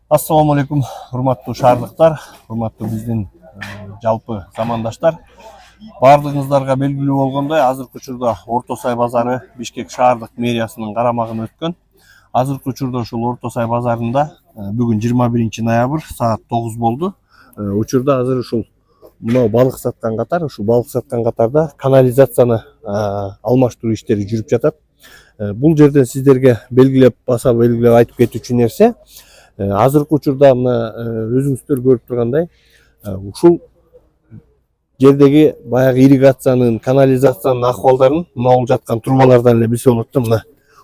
Assalamu alaikum, урматтуу шаардыктар, урматтуу биздин жалпы замандаштар. Бардыгыңыздарга белгилүү болгондой, азыркы учурда Орто Сай базары Бишкек шаардык мэриясынын карамагына өткөн. Азыркы учурда ушул Орто Сай базарында бүгүн 21 ноябрь саат 9 болду. Учурда азыр ушул мынау балык саткан катар, ушул балык саткан катарда канализацияны алмаштыруу иштери жүрүп жатат. Бул жерден сиздерге белгилеп айтып кетүүчү нерсе, азыркы учурда мына өзүңүздөр көрүп тургандай, ушул жердеги баягы ирригациянын, канализациянын акыбалдарын мына болуп жаткан трубалардан эле билсе болот да. Мына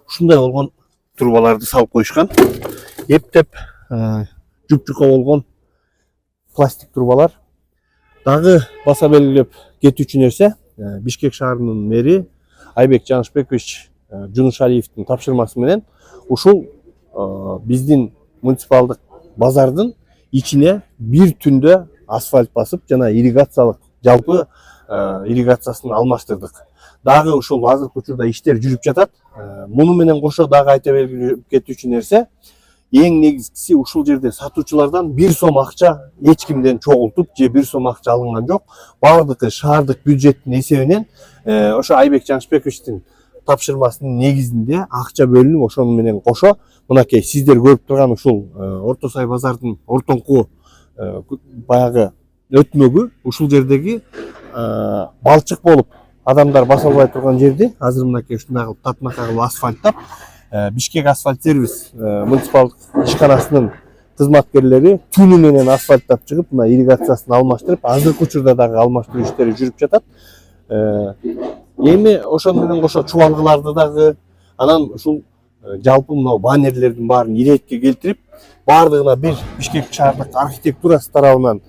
ушундай болгон трубаларды салып коюшкан. Эптеп жупжука болгон пластик трубалар. Дагы баса белгилеп кетүүчү нерсе, Бишкек шаарынын мэри Айбек Жанышбекович Жунушалиевдин тапшырмасы менен ушул биздин муниципалдык базардын ичине бир түндө асфальт басып, жана ирригациялык жалпы ирригациясын алмаштырдык. Дагы ушул азыркы учурда иштер жүрүп жатат. Муну менен кошо дагы айта белгилеп кетүүчү нерсе, эң негизгиси ушул жерде сатуучулардан 1 сом акча эч кимден чогултуп же 1 сом акча алынган жок. Бардыгы шаардык бюджеттин эсебинен ошо Айбек Жанышбековичтин тапшырмасынын негизинде акча бөлүнүп, ошону менен кошо мынакей сиздер көрүп турган ушул Орто Сай базардын ортоңку баягы өтмөгү, ушул жердеги балчык болуп адамдар баса албай турган жерди азыр мынакей ушундай кылып татмака кылып асфальттап, Бишкек асфальт сервис муниципалдык ишканасынын кызматкерлери түнү менен асфальттап чыгып, мына ирригациясын алмаштырып, азыркы учурда дагы алмаштыруу иштери жүрүп жатат. Эми ошону менен кошо чубалгыларды дагы, анан ушул жалпы мына баннерлердин баарын иретке келтирип, бардыгына бир Бишкек шаардык архитектурасы тарабынан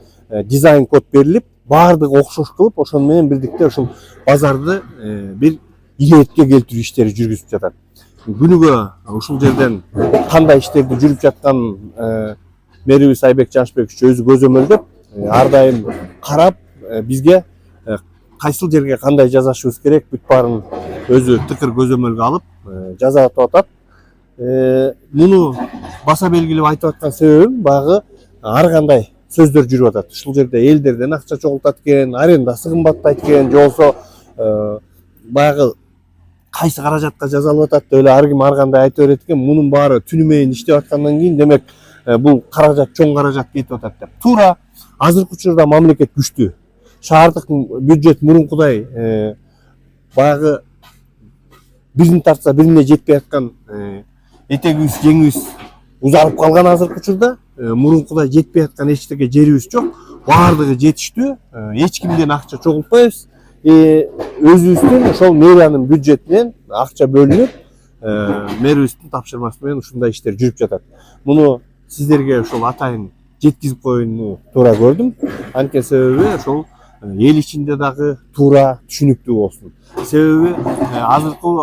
дизайн код берилип, бардыгы окшош кылып, ошону менен бирдикте ушул базарды бир иретке келтирүү иштери жүргүзүп жатат. Күнүгө ушул жерден кандай иштерди жүрүп жатканын мэрибиз Айбек Жанышбекович өзү көзөмөлдөп, ар дайым карап, бизге кайсыл жерге кандай жасашыбыз керек, бүт баарын өзү тыкыр көзөмөлгө алып жасап атат. Муну баса белгилеп айтып аткан себебим, баягы ар кандай сөздөр жүрүп атат. Ушул жерде элдерден акча чогултат экен, арендасы кымбаттайт экен, же болбосо баягы кайсы каражатка жасалып атат деп эле ар ким ар кандай айта берет экен. Мунун баары түнү менен иштеп аткандан кийин, демек бул каражат чоң каражат кетип атат деп. Туура азыркы учурда мамлекет күчтүү. Шаардык бюджет мурункудай баягы бирин тартса бирине жетпей аткан, этегибиз жеңибиз узарып калган. Азыркы учурда мурункудай жетпей аткан эчтеке жерибиз жок. Бардыгы жетиштүү. Эч кимден акча чогултпайбыз. Өзүбүздүн ошол мэриянын бюджетинен акча бөлүнүп, мэрибиздин тапшырмасы менен ушундай иштер жүрүп жатат. Муну сиздерге ошол атайын жеткизип коюуну туура көрдүм. Анткени себеби ошол эл ичинде дагы туура түшүнүктүү болсун. Себеби азыркы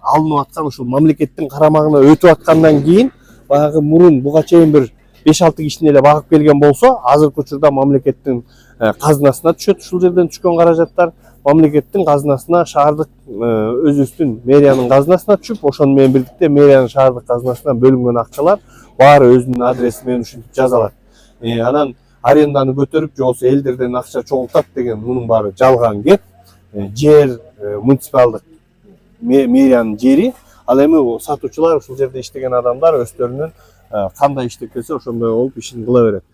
алынып аткан ушул мамлекеттин карамагына өтүп аткандан кийин, баягы мурун буга чейин бир 5-6 кишини эле багып келген болсо, азыркы учурда мамлекеттин казынасына түшөт. Ушул жерден түшкөн каражаттар мамлекеттин казынасына, шаардык өзүбүздүн мэриянын казынасына түшүп, ошону менен бирдикте мэриянын шаардык казынасынан бөлүнгөн акчалар баары өзүнүн адреси менен ушинтип жазалат. Анан аренданы көтөрүп, же болбосо элдерден акча чогултат деген мунун баары жалган кеп. Жер муниципалдык мэриянын жери, ал эми сатуучулар, ушул жерде иштеген адамдар өздөрүнүн кандай иштеп келсе ошондой болуп ишин кыла берет.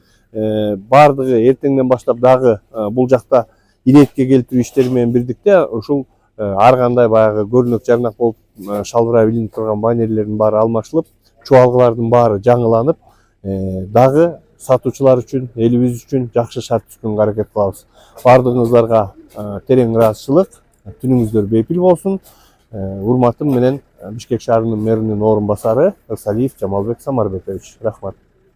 Бардыгы эртеңден баштап дагы бул жакта иретке келтирүү иштери менен бирдикте ушул ар кандай баягы көрүнөк жарнак болуп шалбырай билинип турган баннерлердин баары алмашылып, чубалгылардын баары жаңыланып, дагы сатуучулар үчүн, элибиз үчүн жакшы шарт түзгөнгө аракет кылабыз. Бардыгыңыздарга терең ыраазычылык, түнүңүздөр бейпил болсун. Урматым менен Бишкек шаарынын мэринин орун басары Ырсалиев Жамалбек Самарбекович. Рахмат.